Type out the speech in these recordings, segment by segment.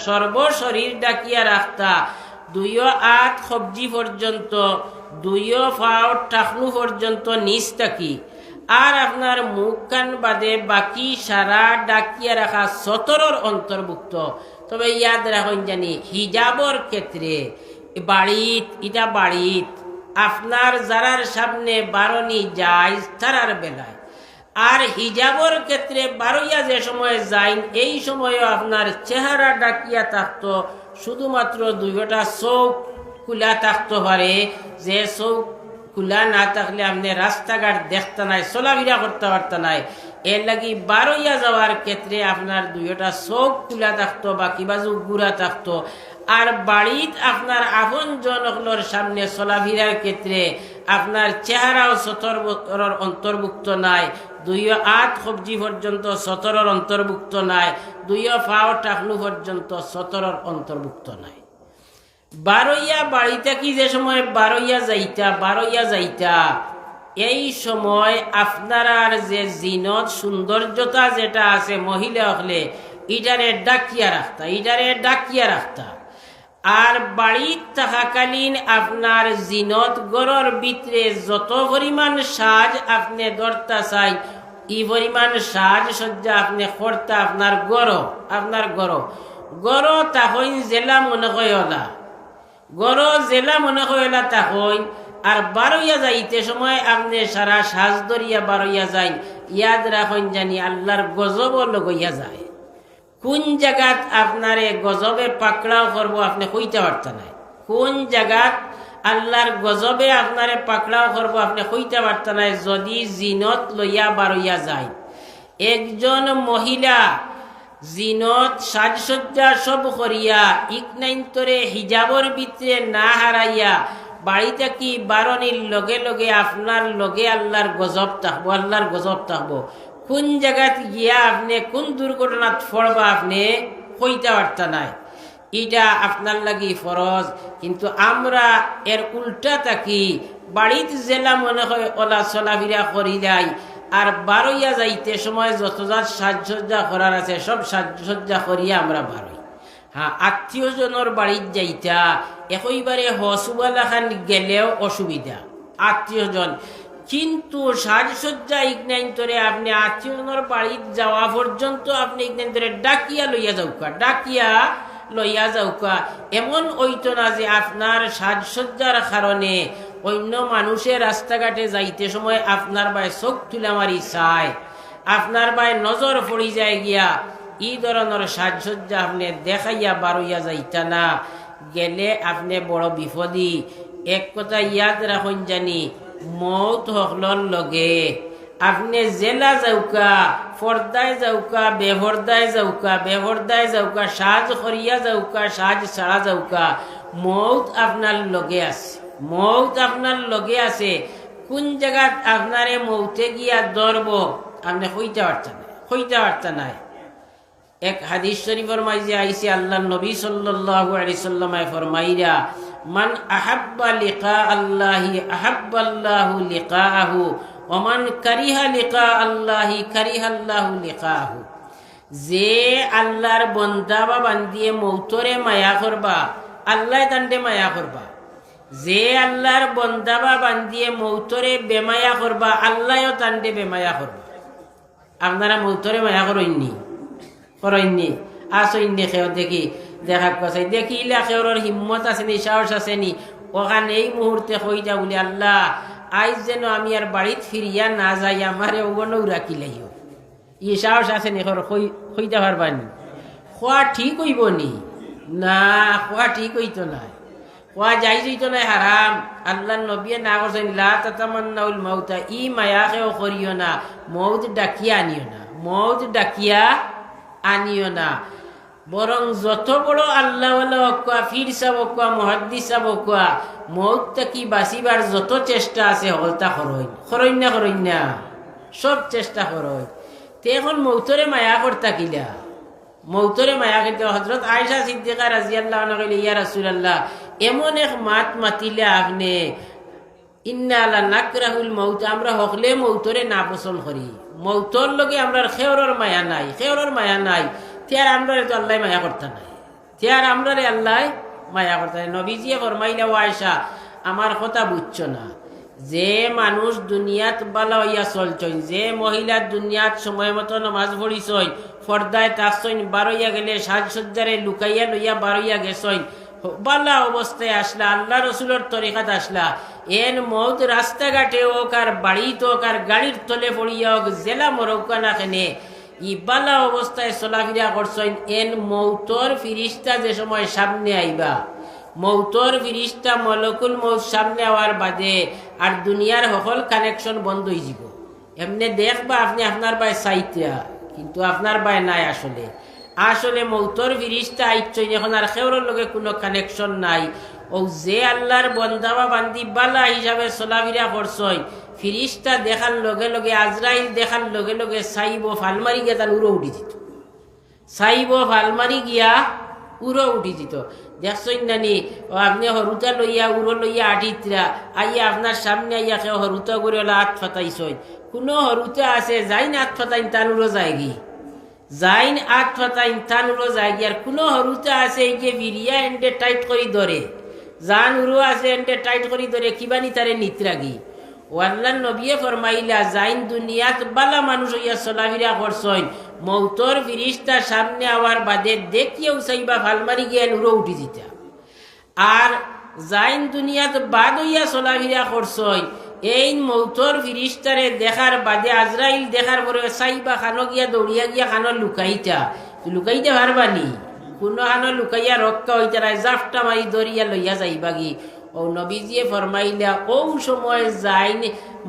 সর্বশরীর ডাকিয়া রাখতা, দুইও আত সবজি পর্যন্ত, দুইও ফাও টাকনু পর্যন্ত নিচ থাকি, আর আপনার মুখ কান বাদে বাকি সারা ডাকিয়া রাখা 17 অন্তর্ভুক্ত। তবে ইয়াদ রাখুন জানি হিজাবর ক্ষেত্রে বাড়িত, এটা বাড়িত আপনার যারার সামনে বারণি যায় তারার বেলায়, আর হিজাবর ক্ষেত্রে বারইয়া যে সময় যাইন এই সময়ও আপনার চেহারা ডাকিয়া থাকতো, শুধুমাত্র দুইটা চোখ খোলা থাকতে পারে। যে চোখ খোলা না থাকলে আপনি রাস্তাঘাট দেখতে নাই, চলাফেরা করতে পারত নাই। এর লাগি বারইয়া যাওয়ার ক্ষেত্রে আপনার দুইটা চোখ খোলা থাকতো বা কিবাজু গুড়া থাকতো। আর বাড়িত আপনার আপন জনগণের সামনে চলাফেরার ক্ষেত্রে আপনার চেহারাও 17 অন্তর্ভুক্ত নাই, দুইও আত সবজি পর্যন্ত 17 অন্তর্ভুক্ত নাই, দুইও ফাও টাকনু পর্যন্ত 17 অন্তর্ভুক্ত নাই। বারইয়া বাড়িতে কি যে সময় বারইয়া যাইতা এই সময় আপনার যে জিনত সৌন্দর্যতা যেটা আছে মহিলা হলে ইটারে ডাকিয়া রাখতা। আর বাড়িত থাকাকালীন আপনার জিনত গড়র ভিতরে যত পরিমাণ সাজ আপনি ধরতা চাই, ই পরিমাণ সাজ সজ্জা আপনি করতা আপনার গড় তখন জেলা মনে কয়লা, জেলা মনে কয়লা তখন। আর বারইয়া যাইতে সময় আপনি সারা সাজ ধরিয়া বারইয়া যাই, ইয়াদ রাখুন জানি আল্লাহর গজব লগইয়া যায়। কোন জায়গাত আপনারে গজবে পাকড়াও করবো আপনি কইতে পারত নাই, কোন জায়গাত আল্লাহর গজবে আপনারে পাকড়াও করবো আপনি কইতে পারত নাই, যদি জিনত লইয়া বারইয়া যায়। একজন মহিলা জিনত সাজসজ্জা সব করিয়া ইকনাইন্তরে হিজাবর ভিতরে না হারাইয়া বাড়িতে কি বারণির লগে লগে আপনার লগে আল্লাহর গজব থাকবো। কোন জায়গাত গিয়া আপনি কোন দুর্ঘটনাত পড়বা আপনি কইতে পারত নাই, এটা আপনার লাগি ফরজ। কিন্তু আমরা এর উল্টা থাকি, বাড়িত জেলা মনে হয় ওলা চলাফেরা করি যায়, আর বারইয়া যাইতে সময় যত যার সাজসজ্জা করার আছে সব সাজসজ্জা করিয়া আমরা বারই। হ্যাঁ, আত্মীয়জনের বাড়িত যাইতা একইবারে হসুবালা খান গেলেও অসুবিধা আত্মীয়জন, কিন্তু সাজসজ্জা ইকনাইন্তরে আপনি আত্মীয়জনের বাড়িত যাওয়া পর্যন্ত আপনি ইকনাইন্তরে ডাকিয়া লইয়া যাওকা। এমন হইতো না যে আপনার সাজসজ্জার কারণে অন্য মানুষের রাস্তাঘাটে যাইতে সময় আপনার বাই চোখ তুলা মারি চায়, আপনার বাই নজর পড়ি যায় গিয়া। ই ধরনের সাজসজ্জা আপনি দেখাইয়া বারইয়া যাইতা না, গেলে আপনি বড় বিপদী। এক কথা ইয়াদ রাখুন জানি, মৌত হকলর লগে আপনি জেলা যাওকা, ফর্দায় যাওকা, বেভর্দায় যাওকা, সাজ করিয়া যাওকা, সাজ ছাড়া যাওকা, মৌত আপনার লগে আছে। কোন জায়গাত আপনারে মৌতে গিয়া ধরব আপনি কইতে পারত নাই। এক হাদিস শরীফের মাঝে আইসে আল্লাহ নবী সাল্লাল্লাহু আলাইহি সাল্লামে ফরমাইরা, মান আহাব্বা লিকা আল্লাহি আহাব্বাল্লাহু লিকাহু ওয়া মান কারিহা লিকা আল্লাহি কারিহাল্লাহু লিকাহু। যে আল্লাহর বন্দা বা বান্দিয়ে মৌতরে মায়া করবা, আল্লাহ তান্ডে মায়া করবা। যে আল্লাহর বন্দা বা বান্দিয়ে মৌতরে বেমায়া করবা, আল্লাহও তান্ডে বেমায়া করবা। আপনারা মৌতরে মায়া করইনি আসইনি খেয়ে দেখা কসাই দেখিলে খেওর হিম্মত আসেনি, সাহস আসেনি, ওখানে এই মুহূর্তে কই যা বলি আল্লাহ আইজ যেন আমি আর বাড়িত ফিরিয়া না যাই, আমারে ওগনও রাখিলাইও। ই সাহস আসেনি কইতে পারবানি? খোয়া ঠিক হইব নি? না, খোয়া ঠিক হইতো না, খোয়া যাই যাইতো না, হারাম। আল্লাহ নবিয়ে না করছেন লা তাতামান্নাউল মাউতা, ই মায়াকেও করিও না, মৌত ডাকিয়া আনিও না। বরং যত বড় আল্লাহওয়ালা হকুয়া, ফির সাব হকুয়া, মুহাদ্দিস সাব হকুয়া, মৌত কি বাঁচিবার যত চেষ্টা আছে হলতা খরইন না সব চেষ্টা খরই। তে এখন মৌতরে মায়া করতা কিলা? মৌতরে মায়া করতে হযরত আয়েশা সিদ্দিকা রাদিয়াল্লাহু আনহা কইলে, ইয়া রাসূলুল্লাহ, এমন এক মাতিলে আপনি ইন্না লা নাকরাহুল মাউত, আমরা হকলে মৌতরে না পছন্দ করি, মৌতর লগে আমরা খেওরের মায়া নাই, তে আর আমরা তো আল্লাহ মায়া করতে নাই। তে আর আমরা রে আল্লাহ মায়া করতে। নবীজিয়ে ফরমাইলা, ও আয়েশা আমার কথা বুঝছো না, যে মানুষ দুনিয়াত বালা হইয়া চলছইন, যে মহিলা দুনিয়াত সময় মতো নামাজ পড়িছইন, ফর্দায় তাকছইন, বারইয়া গেলে সাজসজ্জারে লুকাইয়া লইয়া বারইয়া গেছইন, বালা অবস্থায় আসলা, আল্লাহ রসুলের তরিকাত আসলা, এন মৌত রাস্তাঘাটে হোক আর বাড়িতে হোক আর গাড়ির তলে পড়িয়া হোক, জেলা মরৌকা না খেনে ই বালা অবস্থায় চলাফেরা করছইন, এন মৌতর ফিরিস্তা যে সময় সামনে আইবা, মৌতর ফিরিস্তা মলকুল মৌত সামনে আওয়ার বাদে আর দুনিয়ার সকল কানেকশন বন্ধ হয়ে যাব। এমনি দেখবা আপনি আপনার বাই চাইতা, কিন্তু আপনার বাই নাই। আসলে আসলে মৌতর ফিরিস্তা আইচ্ছইন, এখন আর খেউর লগে কোনো কানেকশন নাই। ও যে আল্লাহর বন্দাবা বান্দি বালা হিসাবে চলাফেরা করছইন, ফিরিস্তা দেখার লগে লগে, আজরাইল দেখার লগে লগে চাইব ফালমারি গিয়া তার উড়ো উঠি দিত, চাইব ফালমারি গিয়া উড়ো উঠি দিত। দেখছইন নানি, আপনি হরুতা লইয়া উড়ো লইয়া আঠিতরা আইয়া আপনার সামনে আইয়া কেউ হরুতা করে হাত ফাটাইছইন, কোনো হরুতা আছে যাই না হাত ফাটাইন তান উড়ো যায়গি, যাইন হাত ফাটাইন তান উড়ো যায়গি। আর কোনো হরুতা আছে এই যে বিরিয়া এন্ডে টাইট করি ধরে, জান উড়ো আছে এন্ডে টাইট করি ধরে কিবানি তারে নিতরাগি। ওয়াল্লাহ নবিয়ে ফরমাইলা, যাইন দুনিয়াত বালা মানুষ হইয়া চলাফেরা করছইন, মৌতর ফিরিস্তা সামনে আওয়ার বাদে দেখিয়েও চাইবা ফালমারি গিয়া উড়ো উঠি দিতা। আর যাইন দুনিয়াত বাদ হইয়া চলাফেরা করছইন, এই মৌতর ফিরিস্তারে দেখার বাদে, আজরাইল দেখার পরে চাইবা খানো গিয়া দৌড়িয়া গিয়া খানো লুকাইতা, লুকাইতে পারবানি, কোনো খানো লুকাইয়া রক্ষা হইতে নাই, জাফটা মারি দরিয়া লইয়া যাইবা গি। ও নবীজিয়ে ফরমাইলা, ও সময় যাইন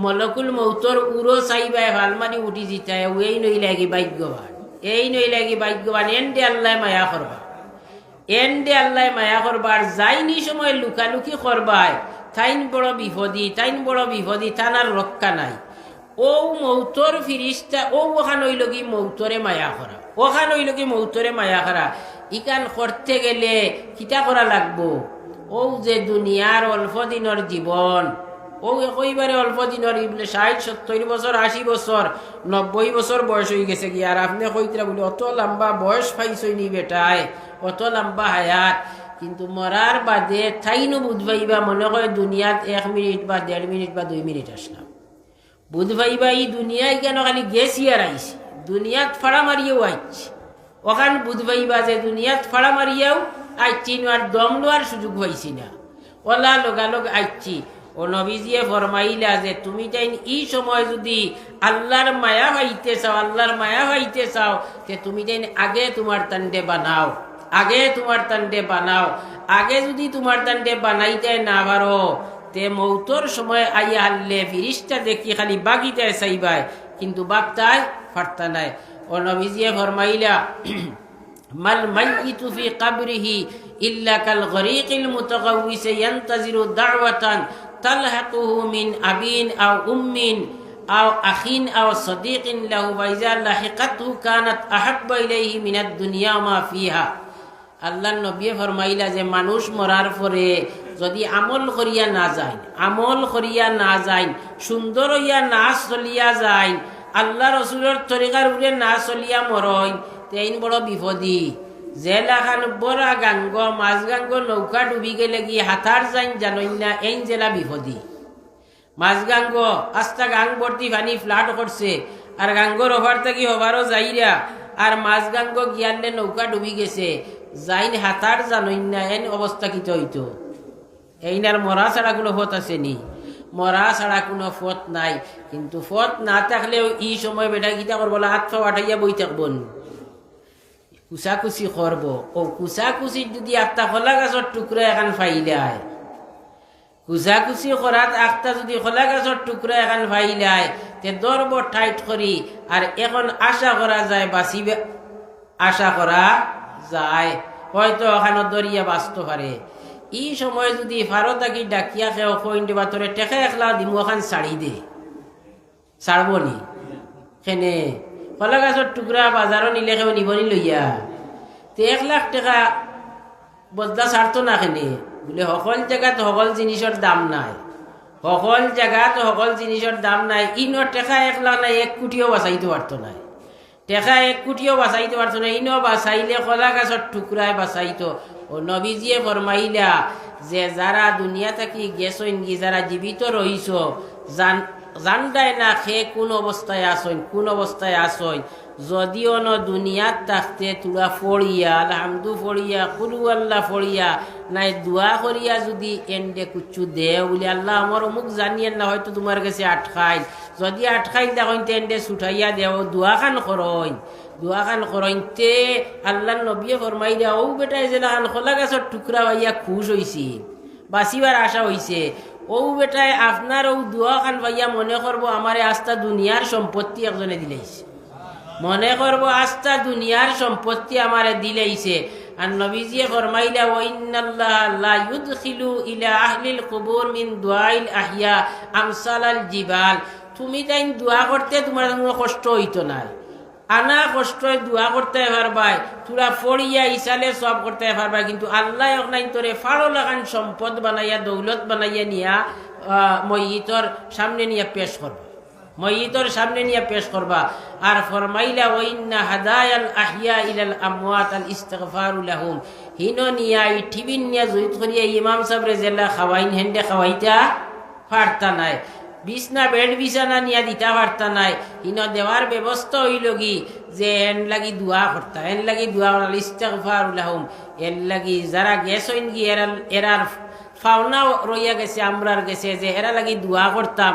মলকুল মৌতর উড়ো চাইবাই ভালমারি উঠি দিতাই, এই নই লাগি ভাগ্যবান, এই নই লাগি ভাগ্যবান। এন্ডে আল্লাহ মায়া করবা, এন্ডে আল্লাহ মায়া করবার, যাইনি সময় লুকালুকি করবাই, তাইন বড় বিপদী, তাইন বড় বিপদী, তানার রক্ষা নাই। ও মৌতর ফিরিস্তা ও ওখান হইল কি মৌতরে মায়া করা, ওখান হইল কি মৌতরে মায়া করা। ইকান করতে গেলে কিতা করা লাগবো? ও যে দুনিয়ার অল্প দিনের জীবন, ও একইবারে অল্প দিনের, 60-70 বছর, 80 বছর, 90 বছর বয়স হয়ে গেছে কি, আর আপনি কইতরা বলি অত লম্বা বয়স পাইছইনি বেটায়, অত লম্বা হায়াত, কিন্তু মরার বাদে তাইনো বুঝবাইবা মনে হয় দুনিয়াত 1 মিনিট বা 1.5 মিনিট বা 2 মিনিট আসলাম, বুঝবাইবা এই দুনিয়ায় কেন খালি গেছি আর আইছি, দুনিয়াত ফাড়া মারিয়েও আইছি, ওখান বুঝবাইবা যে দুনিয়াত ফাড়া মারিয়াও আইছি, আর দম লোয়ার সুযোগ হয়েছি না, ওলা লগালগ আইছি। ও নবীজিয়ে ফরমাইলা যে তুমি তাই এই সময় যদি আল্লাহর মায়া হইতে চাও, আল্লাহর মায়া হইতে চাও, যে তুমি তাই আগে তোমার তান্ডে বানাও, আগে তোমার তান্ডে বানাও। আগে যদি তোমার তান্ডে বানাইতে না পারো, তে মৌতর সময় আইয়া হারলে ফিরিস্তা দেখি খালি বাগিতে চাইবাই, কিন্তু বাগতায় ফারতা নাই। ও নবীজিয়ে ফরমাইলা, মাল মাইয়িতু ফি কবরিহি ইল্লা কাল গরীকিল মুতাগাউইস ইয়ান্তাজিরু দাওয়াতান তালহাকুহু মিন আবিন আও উম্মিন আও আখিন আও সাদীকিন লাহু ওয়া ইযা লাহিকাতহু কানাত আহাব্বা ইলাইহি মিনাদ দুনিয়া মা ফিহা। আল্লাহর নবী ফরমাইলা যে মানুষ মরার পরে যদি আমল করিয়া না যায়, আমল করিয়া না যায়, সুন্দর হইয়া না চলিয়া যায়, আল্লাহ রসুলের তরিকার উপরে না চলিয়া মরয়, তেইন বড় বিপদী। জেলাখান বড়া গাঙ্গ মাছ গাঙ্গ নৌকা ডুবি গেলে গিয়ে হাতার যাইন জানই না, এই জেলা বিপদী। মাছ গাঙ্গ আস্তা গাং ভর্তি পানি ফ্লাট করছে, আর গাঙ্গর ওভার থাকি হবারও যাইরা, আর মাছ গাঙ্গ গিয়ালে নৌকা ডুবি গেছে, যাইন হাতার জানই না, এন অবস্থা কি হইতো? এইনার মরা ছাড়া কোনো ফত আছে নি? মরা ছাড়া কোনো ফত নাই। কিন্তু ফত না থাকলেও এই সময় বেটা গীতা করবো, হাত পা আঠাইয়া বই থাকবো, কুচাকুচি করবো। ও কুচাকুচির যদি একটা খোলা গাছের টুকরা এখন ফাইলায়, কুচাকুচি করাত একটা যদি খোলা গাছের টুকরা এখন ফাইলায়, তে দরব টাইট করি, আর এখন আশা করা যায় বাঁচিবে, আশা করা যায় হয়তো ওখানে দরিয়া বাঁচতে পারে। এই সময় যদি ফারো থাকি ডাকিয়া খেয়ে কইন দিবা তোরে টেকা একলা দিমু ওখান ছাড়ি দে, ছাড়বো নি? খেনে কলা গাছের টুকরা বাজারও নিলে কেউ নিবনি লইয়া, তে 1 লাখ টাকা বদলা ছাড়তো না। খেনে বলে সকল জায়গাত সকল জিনিসের দাম নাই, সকল জায়গাত সকল জিনিসের দাম নাই। ইনো টেকা 1 লাখ নাই, 1 কোটিও বাঁচাইতে পারতো নাই। টেকা 1 কোটিও বাঁচাইতে পারতো না, ইনো বাঁচাইলে কলা গাছের টুকরায় বাঁচাইতো। ও নবীজিয়ে ফরমাইলা যে যারা দুনিয়া থাকি গেছইন গি, যারা জীবিত রইছ, জানডায় না খে কোন অবস্থায় আসইন, কোন অবস্থায় আসইন। যদিও ন দুনিয়াত থাকতে তোরা ফড়িয়া আলহামদু ফড়িয়া কুলু আল্লাহ ফড়িয়া নাই দোয়া করিয়া যদি এন্ডে কুচ্ছু দে বলে আল্লাহ আমার অমুক জানিয়েন না, হয়তো তোমার কাছে আটকাইল, যদি আটকাইল দেখুন এন্ডে ছুটাইয়া দেও, দোয়া খান করইন, দোয়া খান করইনতে আল্লাহ নবীয়ে ফরমাই দেয়া ও বেটাই যে খান খোলা গাছের টুকরা হইয়া খুশ হইছি, বাঁচিবার আশা হইছে। ও বেটায় আপনার ও দোয়া খান ভাইয়া মনে করবো আমারে আস্থা দুনিয়ার সম্পত্তি একজনে দিলেইছে, মনে করবো আস্থা দুনিয়ার সম্পত্তি আমারে দিলেইছে। আর নবীজিয়ে ফরমাইলা ওয়াইন্নাল্লাহ লা ইউদখিলু ইলা আহলিল কুবুর মিন দুআইল আহিয়া আমসালাল জিবাল। তুমি তাই দোয়া করতে তোমার কোনো কষ্ট হইতো না, আনা কষ্ট দোয়া করতে পারবাই, তোরা ফড়িয়া ইসালে সব করতে পারবাই, কিন্তু আল্লাহ নাই তোরে ফাড়ো লাগান সম্পদ বানাইয়া দৌলত বানাইয়া নিয়া ময়িতর সামনে নিয়ে পেশ করবা, ময়িতর সামনে নিয়ে পেশ করবা। আর ফরমাইলা ওয়াইন্না হাদায়াল আহিয়া ইলাল আমওয়াত আল ইস্তিগফারু লাহুম। হিনো নিয়া ই টিবিন নিয়া জুইত করিয়া ইমাম সাহেবরে জেলা খাওয়াইন হেন্ডে খাওয়াইতা পারতা নাই, বিছনা বেড বিছানা নিয়া দিতা পারতা নাই। হিনো দেওয়ার ব্যবস্থা হইল কি যে এন লাগি দোয়া করতা, এন লাগি দোয়া আল ইস্তিগফারু লাহুম, এর লাগি যারা গেছইন কি এরার ফাওনা রইয়া গেছে, আমরার গেছে যে এরা লাগি দোয়া করতাম।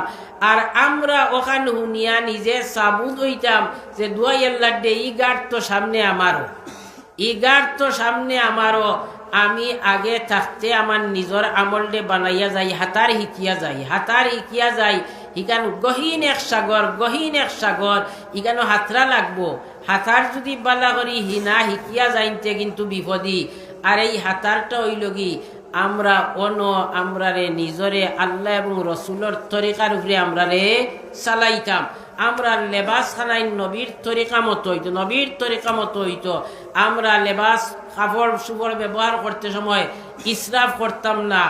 আর আমরা ওখান হুনিয়া নিজে সাবুদ হইতাম যে দোয়া আল্লাহ দে ই গাড় তো সামনে আমারও, ই গাড় তো সামনে আমারও। আমি আগে থাকতে আমার নিজের আমলডে বানাইয়া যাই, হাতার হিকিয়া যাই, হাতার হিকিয়া যাই। ইখান গহীন এক সাগর, গহীন এক সাগর, ইখানো হাতরা লাগবো। হাতার যদি বালা করি হিনা হিকিয়া যাইতে কিন্তু বিপদী। আর এই হাতারটা হইল কি আমরা আমরারে নিজরে আল্লাহ এবং রসুলের তরিকার উপরে আমরারে চালাইতাম। আমরা লেবাস খানাই নবীর তরিকা মতো হইতো, নবীর তরিকা মতো হইতো। আমরা লেবাস কাপড় সুপড় ব্যবহার করতে সময় ইসরাফ করতাম না,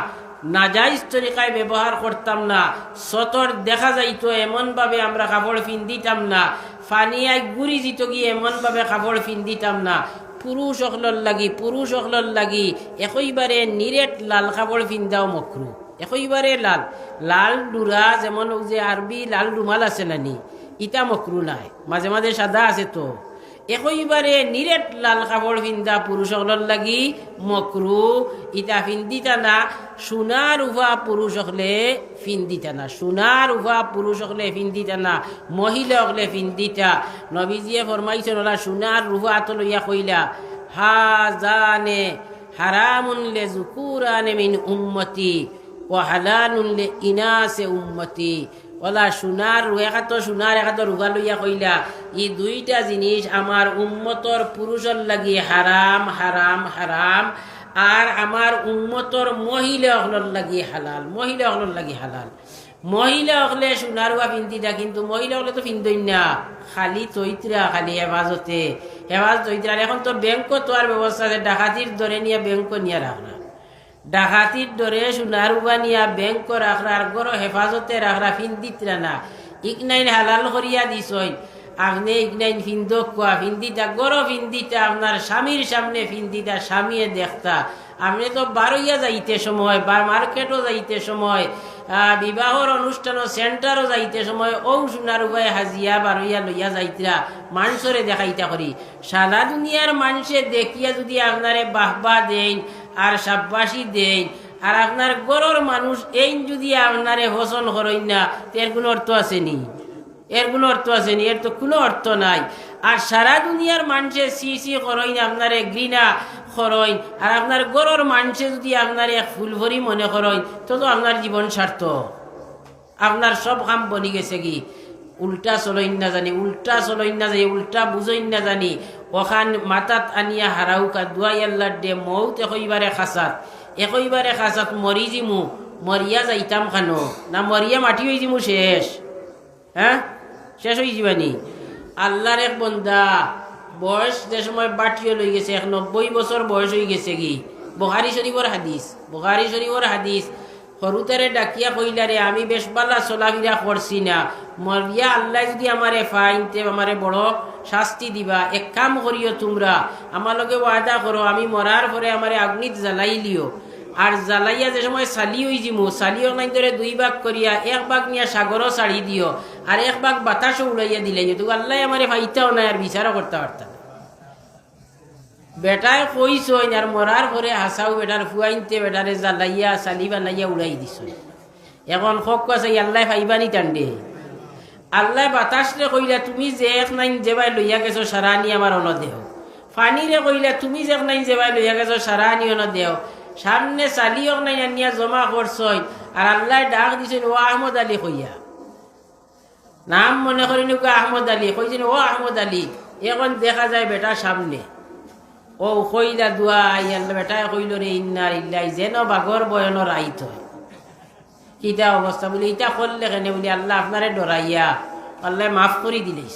নাজাইজ তরিকায় ব্যবহার করতাম না। সতর দেখা যাইতো এমনভাবে আমরা কাপড় দিতাম না, ফানিয়ায় গুড়ি জিত গিয়ে এমনভাবে কাপড় দিতাম না। পুরুষ অকলর লাগি একইবারে নিরেট লাল কাপড় পিন্দাও মকরু, একইবারে লাল লাল ডুরা, যেমন যে আরবি লাল রুমাল আছে নানি, ইটা মকরু নাই, মাঝে মাঝে সাদা আছে তো। একইবারে নিরেট লাল কাপড় পিন্দা পুরুষ অকলর লাগি মকরু, ইটা পিন্দিতা না। সোনার উভা পুরুষ হকলে পিন্দিতা না, সোনার উভা পুরুষ হকলে পিন্দিতা না, মহিলা হকলে পিন্দিতা। নবীজিয়ে ফরমাইছেন ওলা সোনার রুভা তো লইয়া কইলা হাজানে হারামুন লে যুকুরানে মিন উম্মতি ওয়া হালালুন লে ইনাসে উম্মতি। ওলা সোনার একাত সোনার একাত রুভা লইয়া কইলা ই দুইটা জিনিস আমার উম্মতর পুরুষর লাগি হারাম হারাম হারাম, আর আমার উম্মতর মহিলা হলর লাগি হালাল, মহিলা হলর লাগি হালাল। মহিলা হলে সোনার রুয়া পিন্দিটা, কিন্তু মহিলা হলে তো পিন্দই না, খালি চৈত্রা, খালি হেফাজতে হেফাজত চৈত্রা। এখন তো ব্যাংক তো আর ব্যবস্থা আছে, ডাকাতির দরে নিয়ে ব্যাংক নিয়ে রাখরা, ডাকাতির দরে সোনার রুবা নিয়ে ব্যাংক রাখরা, আর গরো হেফাজতে রাখরা, পিন্দিতরা না। ইকনাইন হালাল করিয়া দিছই, আপনি ইকনাইন ফিন্দক কোয়া ফিন্দিটা, গরো ফিন্দিটা আপনার স্বামীর সামনে ফিন্দিটা, স্বামীয়ে দেখতা। আপনি তো বারইয়া যাইতে সময় বা মার্কেটও যাইতে সময়, বিবাহর অনুষ্ঠানও সেন্টারও যাইতে সময় ও সোনার উপায় হাজিয়া বারইয়া লইয়া যাইতরা, মানুষরে দেখাইতা করি। সারা দুনিয়ার মানুষে দেখিয়া যদি আপনারে বাহবা দেন আর সাব্বাসী দেন, আর আপনার গরর মানুষ এই যদি আপনারে পছন্দ করেন না, এর কোনো অর্থ আসেনি, এর কোনো অর্থ আসেনি, এর তো কোনো অর্থ নাই। আর সারা দুনিয়ার মানুষে সি করেন, আপনারে ঘৃণা করেন, আর আপনার গরর মানুষে যদি আপনার এক ফুল ভরি মনে করেন, তো আপনার জীবন স্বার্থ, আপনার সব কাম বনি গেছে কি। উল্টা চলইন না জানি, উল্টা চলইন না জানি, উল্টা বুঝইন না জানি, ওখান মাতাত আনিয়া হারাউকা দুয়াই আল্লাহ দে মৌত একইবারে খাসাত, একইবারে খাসাত মরি জিমু, মরিয়া যাইতাম খানো না, মরিয়া মাটি হয়ে জিমু শেষ, হ্যাঁ শেষ হয়ে যাবানি। আল্লাহর এক বন্দা বয়স যে সময় বাটিও লই গেছে, 90 বছর বয়স হয়ে গেছে কি। বুখারী শরীফর হাদিস, বুখারী শরীফর হাদিস। সরুতারে ডাকিয়া কইলারে আমি বেশ বালা চলাফিরা করছি না, মরিয়া আল্লাহ যদি আমারে ফাইনতে আমারে বড় শাস্তি দিবা, এক কাম করিও তোমরা, আমার লগে ওয়াদা করো আমি মরার পরে আমারে আগ্নিত জ্বালাই লিও, আর জ্বালাইয়া যে সময় চালি হয়ে যাবো, চালিও নাই ধরে 2 ভাগ করিয়া 1 ভাগ নিয়ে সাগরও ছাড়ি দিও, আর 1 ভাগ বাতাসও উড়াইয়া দিলে তো আল্লাহ আমারে ফাইতাও নাই আর বিচারও করতে পারতাম। বেটায় কইসইন আর মরার পরে হাসাও বেটার ফুয়াইনতে বেটারে জ্বালাইয়া চালি বানাইয়া উড়াই দিস। এখন শখ আছে আল্লাহ ফাইবানি টান্ডে, আল্লাহ বাতাসরে কইলা তুমি যে এক নাইন যেবাই লইয়া গেছো সারা নি আমার অন দেহ, ফানিরে কইলা তুমি যে এক নাইন যেবাই লইয়া গেছো সারা নি অন দেহ, সামনে চালিও নাই আনিয়া জমা করছই, আর আল্লাহ ডাক দিছেন ও আহমদ আলী কইয়া, নাম মনে করি নুকা আহমদ আলী, কইছেন ও আহমদ আলী, এখন দেখা যায় বেটা সামনে, ও কইলা দুয়া আল্লাহ বেটায় কইল রে ইন্নার ইল্লাই যেন বাগর বয়নের আইত হয় কিটা অবস্থা বলে, এটা করলে কেন বলি আল্লাহ আপনারে ডরাইয়া আল্লাহ মাফ করে দিলেছ।